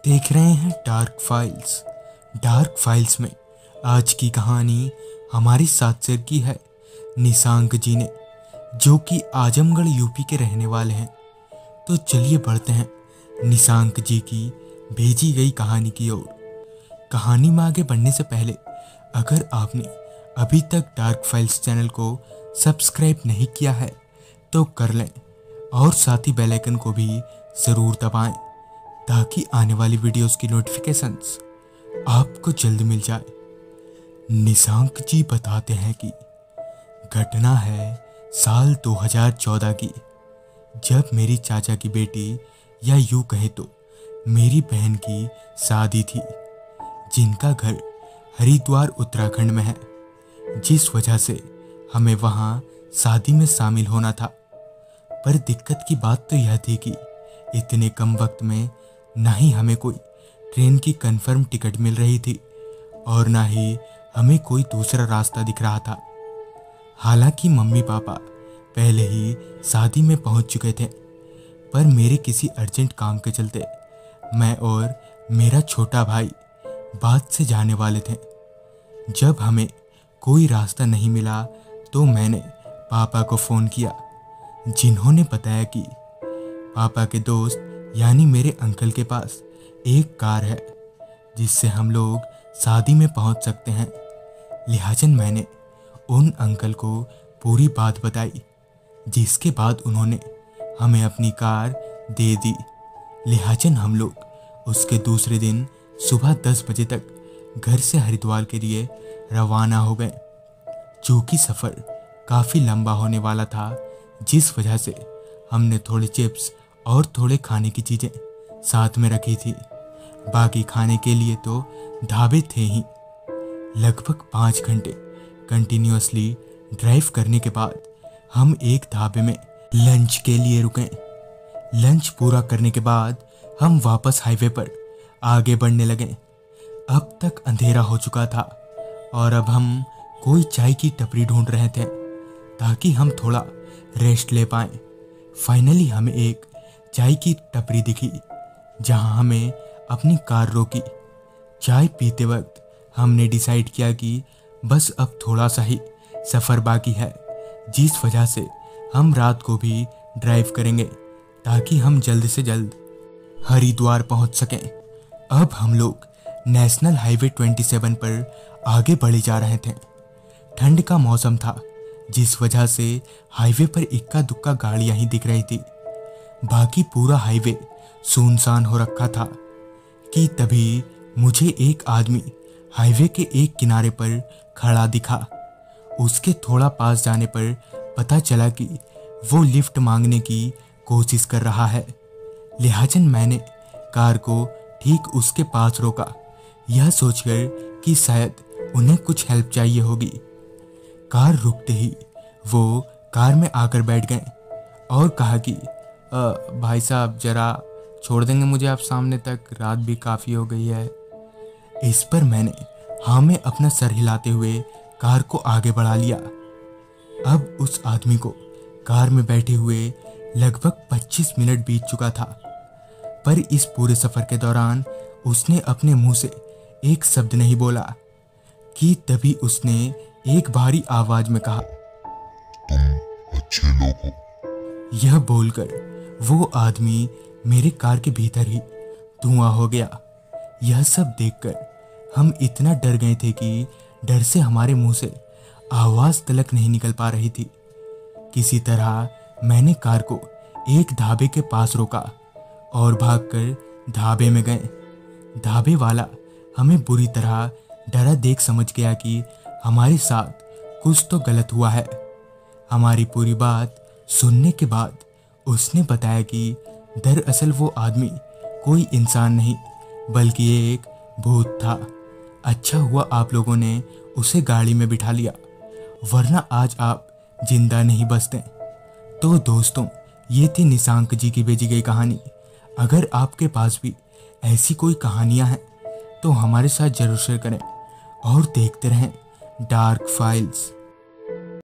देख रहे हैं डार्क फाइल्स। डार्क फाइल्स में आज की कहानी हमारी साथ शेयर की है निशांक जी ने, जो कि आजमगढ़ यूपी के रहने वाले हैं। तो चलिए बढ़ते हैं निशांक जी की भेजी गई कहानी की ओर। कहानी में आगे बढ़ने से पहले अगर आपने अभी तक डार्क फाइल्स चैनल को सब्सक्राइब नहीं किया है तो कर लें और साथ ही बेल आइकन को भी ज़रूर दबाएं ताकि आने वाली वीडियोस की नोटिफिकेशंस आपको जल्द मिल जाए। निशांक जी बताते हैं कि घटना है साल 2014 की, जब मेरी चाचा की बेटी या यूं कहे तो मेरी बहन की शादी थी, जिनका घर हरिद्वार उत्तराखंड में है। जिस वजह से हमें वहाँ शादी में शामिल होना था। पर दिक्कत की बात तो यह थी कि इतने कम वक्त में ना ही हमें कोई ट्रेन की कंफर्म टिकट मिल रही थी और ना ही हमें कोई दूसरा रास्ता दिख रहा था। हालांकि मम्मी पापा पहले ही शादी में पहुंच चुके थे, पर मेरे किसी अर्जेंट काम के चलते मैं और मेरा छोटा भाई बाद से जाने वाले थे। जब हमें कोई रास्ता नहीं मिला तो मैंने पापा को फ़ोन किया, जिन्होंने बताया कि पापा के दोस्त यानी मेरे अंकल के पास एक कार है जिससे हम लोग शादी में पहुंच सकते हैं। लिहाजन मैंने उन अंकल को पूरी बात बताई, जिसके बाद उन्होंने हमें अपनी कार दे दी। लिहाजन हम लोग उसके दूसरे दिन सुबह 10 बजे तक घर से हरिद्वार के लिए रवाना हो गए। चूँकि सफ़र काफ़ी लंबा होने वाला था, जिस वजह से हमने थोड़े चिप्स और थोड़े खाने की चीज़ें साथ में रखी थी। बाकी खाने के लिए तो ढाबे थे ही। लगभग 5 घंटे कंटिन्यूअसली ड्राइव करने के बाद हम एक ढाबे में लंच के लिए रुके। लंच पूरा करने के बाद हम वापस हाईवे पर आगे बढ़ने लगे। अब तक अंधेरा हो चुका था और अब हम कोई चाय की टपरी ढूंढ रहे थे ताकि हम थोड़ा रेस्ट ले पाएं। फाइनली हमें एक चाय की टपरी दिखी, जहां हमें अपनी कार रोकी। चाय पीते वक्त हमने डिसाइड किया कि बस अब थोड़ा सा ही सफ़र बाकी है, जिस वजह से हम रात को भी ड्राइव करेंगे ताकि हम जल्द से जल्द हरिद्वार पहुंच सकें। अब हम लोग नेशनल हाईवे 27 पर आगे बढ़े जा रहे थे। ठंड का मौसम था, जिस वजह से हाईवे पर इक्का दुक्का गाड़ियां ही दिख रही थी। बाकी पूरा हाईवे सुनसान हो रखा था कि तभी मुझे एक आदमी हाईवे के एक किनारे पर खड़ा दिखा। उसके थोड़ा पास जाने पर पता चला कि वो लिफ्ट मांगने की कोशिश कर रहा है। लिहाजन मैंने कार को ठीक उसके पास रोका, यह सोचकर कि शायद उन्हें कुछ हेल्प चाहिए होगी। कार रुकते ही वो कार में आकर बैठ गए और कहा कि भाई साहब ज़रा छोड़ देंगे मुझे आप सामने तक, रात भी काफ़ी हो गई है। इस पर मैंने हाँ में अपना सर हिलाते हुए कार को आगे बढ़ा लिया। अब उस आदमी को कार में बैठे हुए लगभग 25 मिनट बीत चुका था, पर इस पूरे सफ़र के दौरान उसने अपने मुंह से एक शब्द नहीं बोला कि तभी उसने एक भारी आवाज में कहा, तुम अच्छे लोग हो। यह बोलकर वो आदमी मेरे कार के भीतर ही धुआं हो गया। यह सब देखकर हम इतना डर गए थे कि डर से हमारे मुंह से आवाज़ तलक नहीं निकल पा रही थी। किसी तरह मैंने कार को एक ढाबे के पास रोका और भागकर ढाबे में गए। ढाबे वाला हमें बुरी तरह डरा देख समझ गया कि हमारे साथ कुछ तो गलत हुआ है। हमारी पूरी बात सुनने के बाद उसने बताया कि दरअसल वो आदमी कोई इंसान नहीं बल्कि एक भूत था। अच्छा हुआ आप लोगों ने उसे गाड़ी में बिठा लिया, वरना आज आप जिंदा नहीं बचते। तो दोस्तों, ये थी निशांक जी की भेजी गई कहानी। अगर आपके पास भी ऐसी कोई कहानियां हैं तो हमारे साथ जरूर शेयर करें और देखते रहें डार्क फाइल्स।